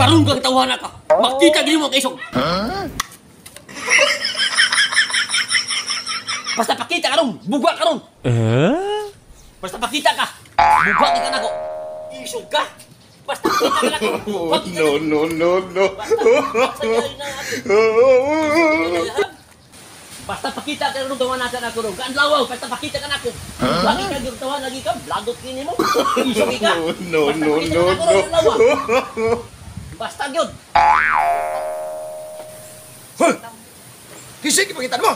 Karon kang tawanan ka. Makita gini mo kay isog. Basta pakita karon, buga karon. Basta pakita ka. Buga kita nako. Isog ka. Basta pakita ka nako. No. Basta pakita ka ron tawanan ka ron. Kan lawaw, basta pakita ka nako. Lagi ka gyud tawanan lagi ka, blagot kini mo. Isog ka. No. Basta gyud. Hoy! Kisig ipakita mo!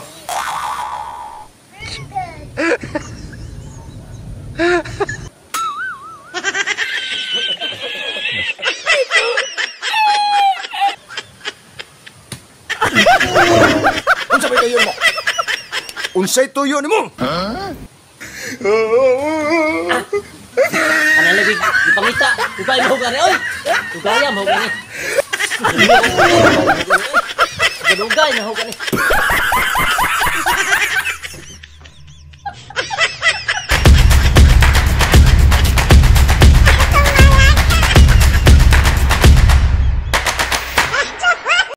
Unsa may tuyo mo? Unsay tuyo ni mo? Ano lagi ipangita. Ugay mo gani oy. Ugaya mo gani. Ugay na ho gani.